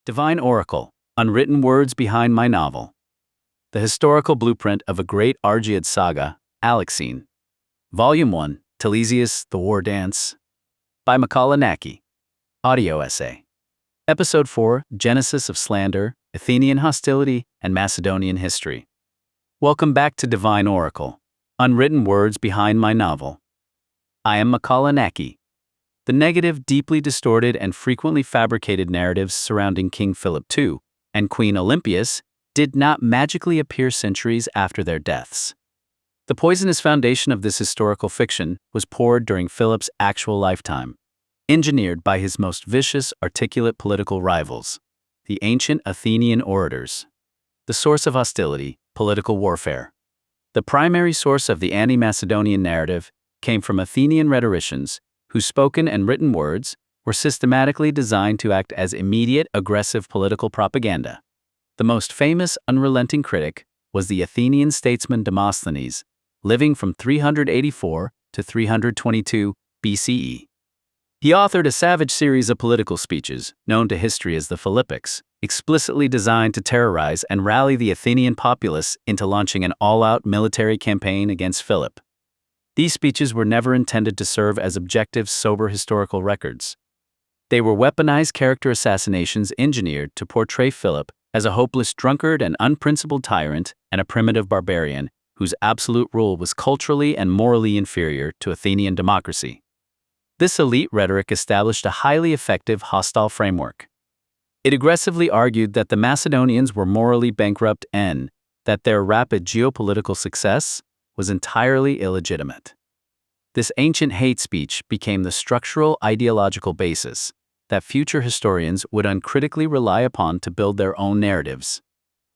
Divine Oracle, Unwritten Words Behind My Novel. The Historical Blueprint of a Great Argead Saga, ALEXEIN. Volume 1, Telesias, The War Dance. By Makāula Nakae. Audio essay. Episode 4, Genesis of Slander, Athenian Hostility, and Macedonian History. Welcome back to Divine Oracle, Unwritten Words Behind My Novel. I am Makāula Nakae. The negative, deeply distorted, and frequently fabricated narratives surrounding King Philip II and Queen Olympias did not magically appear centuries after their deaths. The poisonous foundation of this historical fiction was poured during Philip's actual lifetime, engineered by his most vicious, articulate political rivals, the ancient Athenian orators. The source of hostility, political warfare. The primary source of the anti-Macedonian narrative came from Athenian rhetoricians whose spoken and written words were systematically designed to act as immediate, aggressive political propaganda. The most famous unrelenting critic was the Athenian statesman Demosthenes, living from 384 to 322 BCE. He authored a savage series of political speeches, known to history as the Philippics, explicitly designed to terrorize and rally the Athenian populace into launching an all-out military campaign against Philip. These speeches were never intended to serve as objective, sober historical records. They were weaponized character assassinations engineered to portray Philip as a hopeless drunkard and unprincipled tyrant and a primitive barbarian whose absolute rule was culturally and morally inferior to Athenian democracy. This elite rhetoric established a highly effective hostile framework. It aggressively argued that the Macedonians were morally bankrupt and that their rapid geopolitical success was entirely illegitimate. This ancient hate speech became the structural ideological basis that future historians would uncritically rely upon to build their own narratives.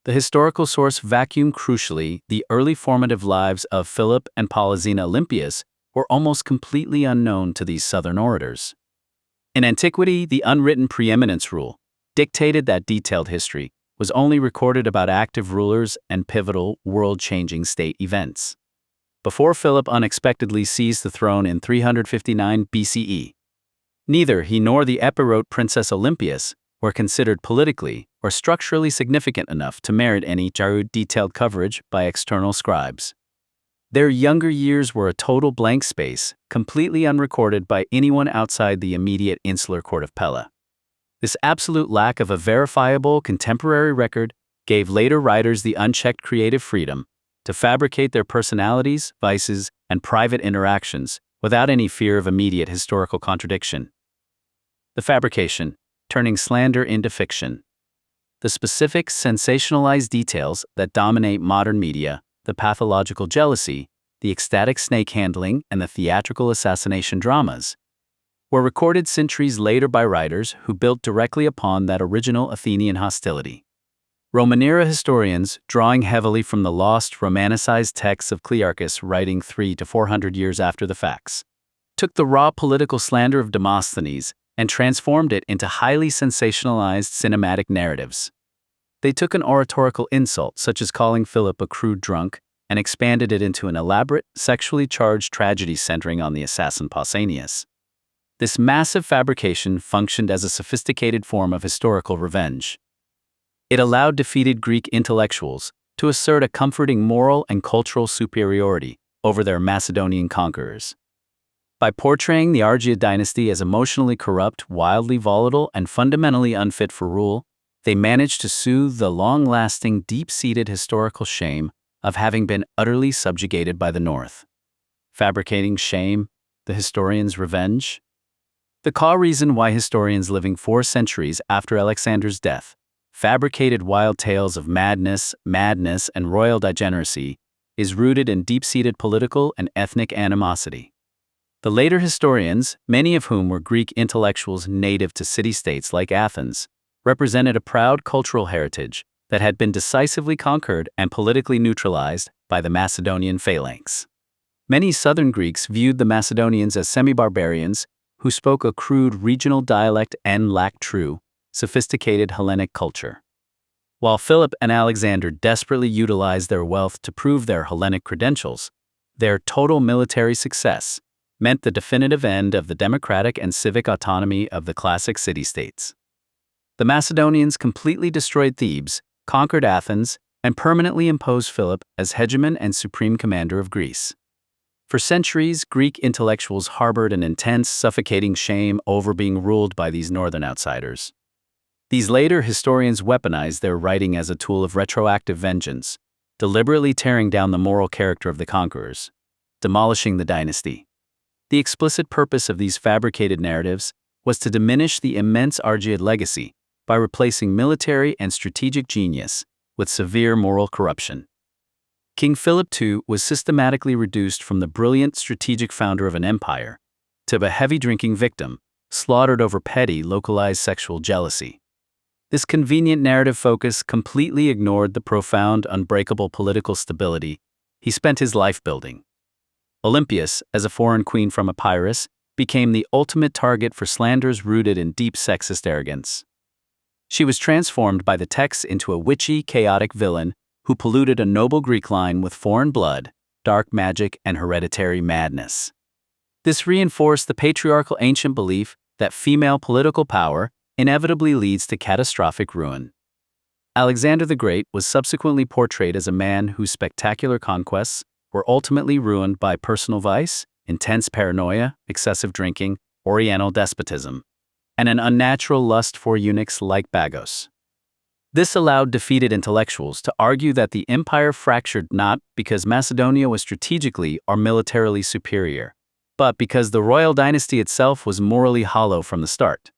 The historical source vacuum crucially, the early formative lives of Philip and Polixena Olympias were almost completely unknown to these southern orators. In antiquity, the unwritten preeminence rule dictated that detailed history was only recorded about active rulers and pivotal, world-changing state events. Before Philip unexpectedly seized the throne in 359 BCE, neither he nor the Epirot Princess Olympias were considered politically or structurally significant enough to merit any detailed coverage by external scribes. Their younger years were a total blank space, completely unrecorded by anyone outside the immediate insular court of Pella. This absolute lack of a verifiable contemporary record gave later writers the unchecked creative freedom to fabricate their personalities, vices, and private interactions without any fear of immediate historical contradiction. The fabrication, turning slander into fiction. The specific, sensationalized details that dominate modern media, the pathological jealousy, the ecstatic snake handling, and the theatrical assassination dramas, were recorded centuries later by writers who built directly upon that original Athenian hostility. Roman-era historians, drawing heavily from the lost, romanicized texts of Clearchus writing 300 to 400 years after the facts, took the raw political slander of Demosthenes and transformed it into highly sensationalized cinematic narratives. They took an oratorical insult, such as calling Philip a crude drunk, and expanded it into an elaborate, sexually charged tragedy centering on the assassin Pausanias. This massive fabrication functioned as a sophisticated form of historical revenge. It allowed defeated Greek intellectuals to assert a comforting moral and cultural superiority over their Macedonian conquerors. By portraying the Argead dynasty as emotionally corrupt, wildly volatile, and fundamentally unfit for rule, they managed to soothe the long-lasting, deep-seated historical shame of having been utterly subjugated by the North. Fabricating shame, the historian's revenge. The core reason why historians living 4 centuries after Alexander's death fabricated wild tales of madness, and royal degeneracy is rooted in deep-seated political and ethnic animosity. The later historians, many of whom were Greek intellectuals native to city-states like Athens, represented a proud cultural heritage that had been decisively conquered and politically neutralized by the Macedonian phalanx. Many southern Greeks viewed the Macedonians as semi-barbarians who spoke a crude regional dialect and lacked true, sophisticated Hellenic culture. While Philip and Alexander desperately utilized their wealth to prove their Hellenic credentials, their total military success meant the definitive end of the democratic and civic autonomy of the classic city-states. The Macedonians completely destroyed Thebes, conquered Athens, and permanently imposed Philip as hegemon and supreme commander of Greece. For centuries, Greek intellectuals harbored an intense, suffocating shame over being ruled by these northern outsiders. These later historians weaponized their writing as a tool of retroactive vengeance, deliberately tearing down the moral character of the conquerors, demolishing the dynasty. The explicit purpose of these fabricated narratives was to diminish the immense Argead legacy by replacing military and strategic genius with severe moral corruption. King Philip II was systematically reduced from the brilliant strategic founder of an empire to a heavy-drinking victim, slaughtered over petty, localized sexual jealousy. This convenient narrative focus completely ignored the profound, unbreakable political stability he spent his life building. Olympias, as a foreign queen from Epirus, became the ultimate target for slanders rooted in deep sexist arrogance. She was transformed by the texts into a witchy, chaotic villain who polluted a noble Greek line with foreign blood, dark magic, and hereditary madness. This reinforced the patriarchal ancient belief that female political power inevitably leads to catastrophic ruin. Alexander the Great was subsequently portrayed as a man whose spectacular conquests were ultimately ruined by personal vice, intense paranoia, excessive drinking, Oriental despotism, and an unnatural lust for eunuchs like Bagos. This allowed defeated intellectuals to argue that the empire fractured not because Macedonia was strategically or militarily superior, but because the royal dynasty itself was morally hollow from the start.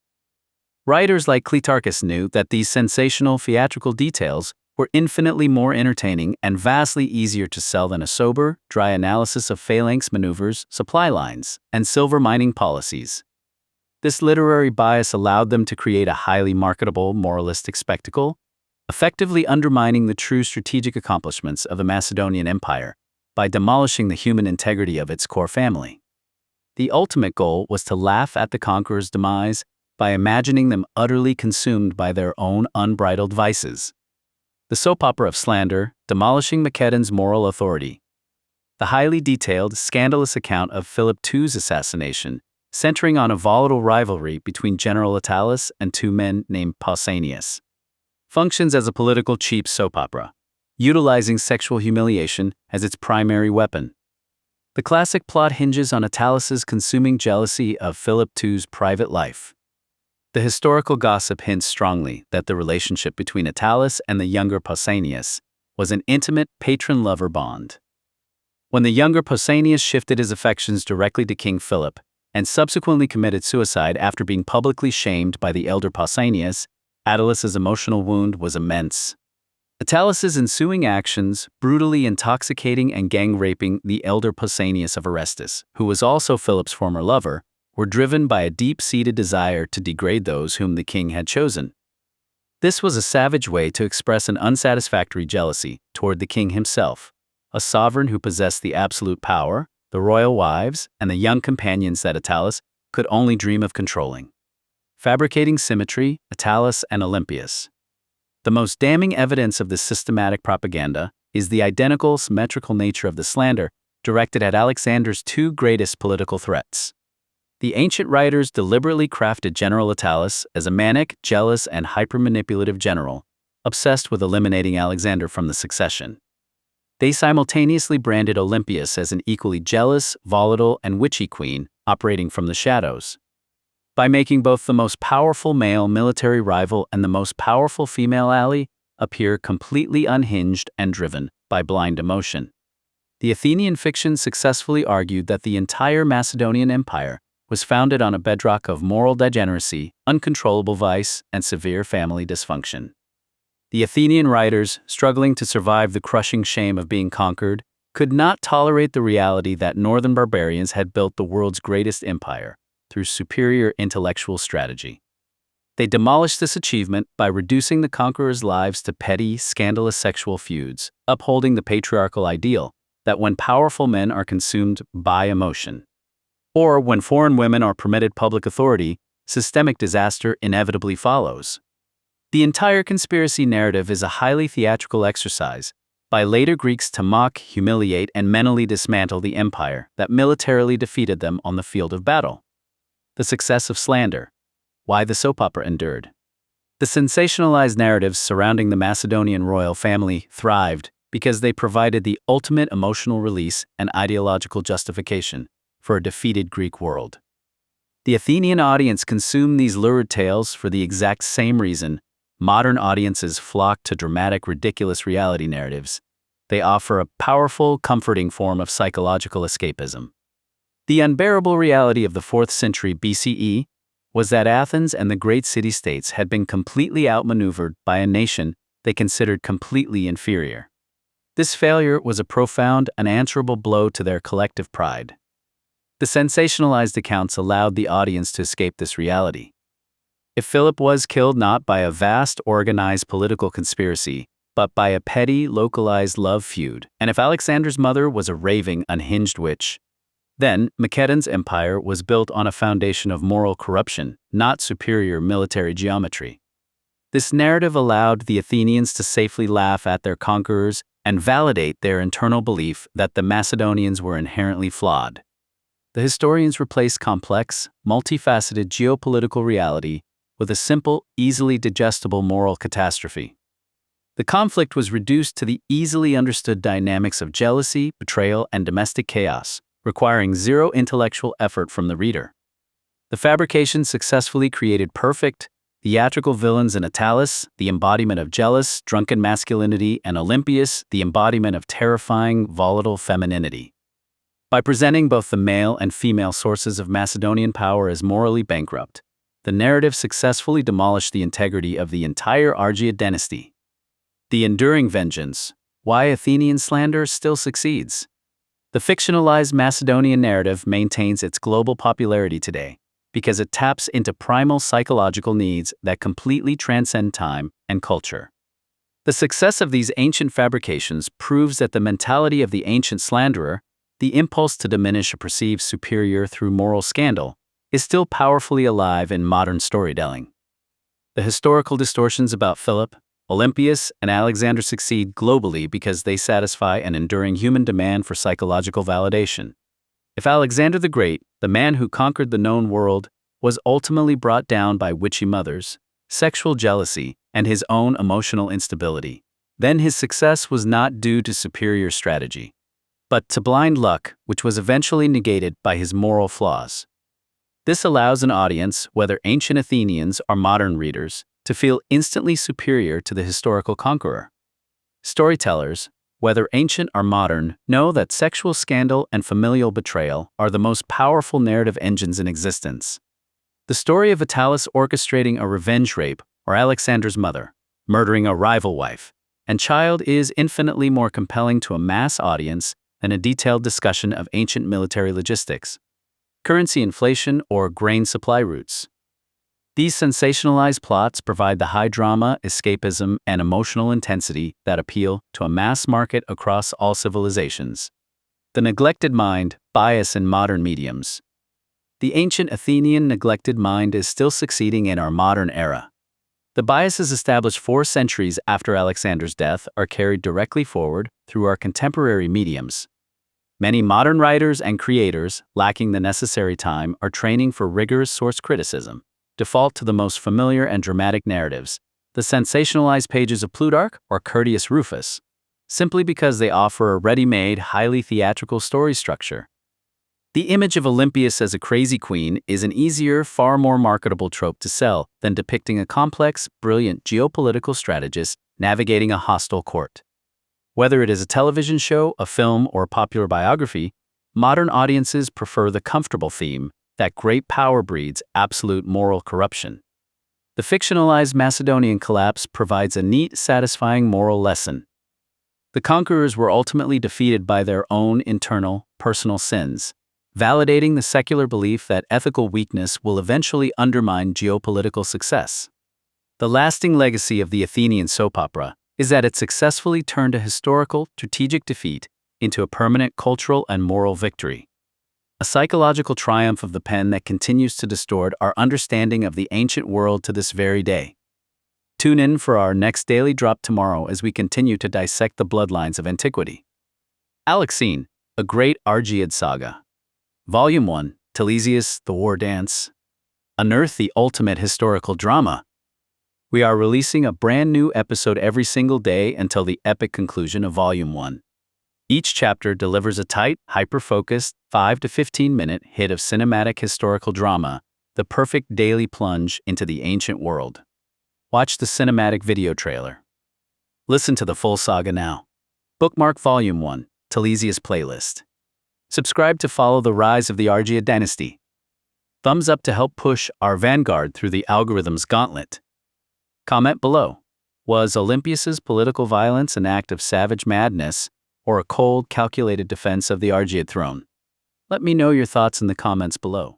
Writers like Clitarchus knew that these sensational theatrical details were infinitely more entertaining and vastly easier to sell than a sober, dry analysis of phalanx maneuvers, supply lines, and silver mining policies. This literary bias allowed them to create a highly marketable, moralistic spectacle, effectively undermining the true strategic accomplishments of the Macedonian Empire by demolishing the human integrity of its core family. The ultimate goal was to laugh at the conqueror's demise by imagining them utterly consumed by their own unbridled vices. The soap opera of slander, demolishing Macedon's moral authority. The highly detailed, scandalous account of Philip II's assassination, centering on a volatile rivalry between General Attalus and two men named Pausanias, functions as a political cheap soap opera, utilizing sexual humiliation as its primary weapon. The classic plot hinges on Attalus's consuming jealousy of Philip II's private life. The historical gossip hints strongly that the relationship between Attalus and the younger Pausanias was an intimate patron-lover bond. When the younger Pausanias shifted his affections directly to King Philip and subsequently committed suicide after being publicly shamed by the elder Pausanias, Attalus's emotional wound was immense. Attalus's ensuing actions, brutally intoxicating and gang-raping the elder Pausanias of Orestis, who was also Philip's former lover, were driven by a deep-seated desire to degrade those whom the king had chosen. This was a savage way to express an unsatisfactory jealousy toward the king himself, a sovereign who possessed the absolute power, the royal wives, and the young companions that Attalus could only dream of controlling. Fabricating symmetry, Attalus and Olympias. The most damning evidence of this systematic propaganda is the identical, symmetrical nature of the slander directed at Alexander's two greatest political threats. The ancient writers deliberately crafted General Attalus as a manic, jealous, and hyper-manipulative general, obsessed with eliminating Alexander from the succession. They simultaneously branded Olympias as an equally jealous, volatile, and witchy queen operating from the shadows. By making both the most powerful male military rival and the most powerful female ally appear completely unhinged and driven by blind emotion. The Athenian fiction successfully argued that the entire Macedonian Empire was founded on a bedrock of moral degeneracy, uncontrollable vice, and severe family dysfunction. The Athenian writers, struggling to survive the crushing shame of being conquered, could not tolerate the reality that northern barbarians had built the world's greatest empire through superior intellectual strategy. They demolished this achievement by reducing the conquerors' lives to petty, scandalous sexual feuds, upholding the patriarchal ideal that when powerful men are consumed by emotion, or when foreign women are permitted public authority, systemic disaster inevitably follows. The entire conspiracy narrative is a highly theatrical exercise by later Greeks to mock, humiliate, and mentally dismantle the empire that militarily defeated them on the field of battle. The success of slander. Why the soap opera endured. The sensationalized narratives surrounding the Macedonian royal family thrived because they provided the ultimate emotional release and ideological justification for a defeated Greek world. The Athenian audience consumed these lurid tales for the exact same reason modern audiences flock to dramatic, ridiculous reality narratives. They offer a powerful, comforting form of psychological escapism. The unbearable reality of the 4th century BCE was that Athens and the great city-states had been completely outmaneuvered by a nation they considered completely inferior. This failure was a profound, unanswerable blow to their collective pride. The sensationalized accounts allowed the audience to escape this reality. If Philip was killed not by a vast, organized political conspiracy, but by a petty, localized love feud, and if Alexander's mother was a raving, unhinged witch, then Macedon's empire was built on a foundation of moral corruption, not superior military geometry. This narrative allowed the Athenians to safely laugh at their conquerors and validate their internal belief that the Macedonians were inherently flawed. The historians replaced complex, multifaceted geopolitical reality with a simple, easily digestible moral catastrophe. The conflict was reduced to the easily understood dynamics of jealousy, betrayal, and domestic chaos, requiring zero intellectual effort from the reader. The fabrication successfully created perfect, theatrical villains in Attalus, the embodiment of jealous, drunken masculinity, and Olympias, the embodiment of terrifying, volatile femininity. By presenting both the male and female sources of Macedonian power as morally bankrupt, the narrative successfully demolished the integrity of the entire Argead dynasty. The enduring vengeance, why Athenian slander still succeeds. The fictionalized Macedonian narrative maintains its global popularity today because it taps into primal psychological needs that completely transcend time and culture. The success of these ancient fabrications proves that the mentality of the ancient slanderer, the impulse to diminish a perceived superior through moral scandal, is still powerfully alive in modern storytelling. The historical distortions about Philip, Olympias, and Alexander succeed globally because they satisfy an enduring human demand for psychological validation. If Alexander the Great, the man who conquered the known world, was ultimately brought down by witchy mothers, sexual jealousy, and his own emotional instability, then his success was not due to superior strategy, but to blind luck, which was eventually negated by his moral flaws. This allows an audience, whether ancient Athenians or modern readers, to feel instantly superior to the historical conqueror. Storytellers, whether ancient or modern, know that sexual scandal and familial betrayal are the most powerful narrative engines in existence. The story of Attalus orchestrating a revenge rape or Alexander's mother, murdering a rival wife and child is infinitely more compelling to a mass audience than a detailed discussion of ancient military logistics, currency inflation, or grain supply routes. These sensationalized plots provide the high drama, escapism, and emotional intensity that appeal to a mass market across all civilizations. The neglected mind, bias in modern mediums. The ancient Athenian neglected mind is still succeeding in our modern era. The biases established 4 centuries after Alexander's death are carried directly forward through our contemporary mediums. Many modern writers and creators, lacking the necessary time, are training for rigorous source criticism, default to the most familiar and dramatic narratives, the sensationalized pages of Plutarch or Curtius Rufus, simply because they offer a ready-made, highly theatrical story structure. The image of Olympias as a crazy queen is an easier, far more marketable trope to sell than depicting a complex, brilliant geopolitical strategist navigating a hostile court. Whether it is a television show, a film, or a popular biography, modern audiences prefer the comfortable theme that great power breeds absolute moral corruption. The fictionalized Macedonian collapse provides a neat, satisfying moral lesson. The conquerors were ultimately defeated by their own internal, personal sins, validating the secular belief that ethical weakness will eventually undermine geopolitical success. The lasting legacy of the Athenian soap opera is that it successfully turned a historical, strategic defeat into a permanent cultural and moral victory. A psychological triumph of the pen that continues to distort our understanding of the ancient world to this very day. Tune in for our next daily drop tomorrow as we continue to dissect the bloodlines of antiquity. ALEXEIN, a great Argead saga. Volume 1, Telesias, the War Dance. Unearth the ultimate historical drama. We are releasing a brand new episode every single day until the epic conclusion of Volume 1. Each chapter delivers a tight, hyper-focused, 5 to 15-minute hit of cinematic historical drama, the perfect daily plunge into the ancient world. Watch the cinematic video trailer. Listen to the full saga now. Bookmark Volume 1, Telesias playlist. Subscribe to follow the rise of the Argead dynasty. Thumbs up to help push our vanguard through the algorithm's gauntlet. Comment below. Was Olympias's political violence an act of savage madness, or a cold, calculated defense of the Argead throne? Let me know your thoughts in the comments below.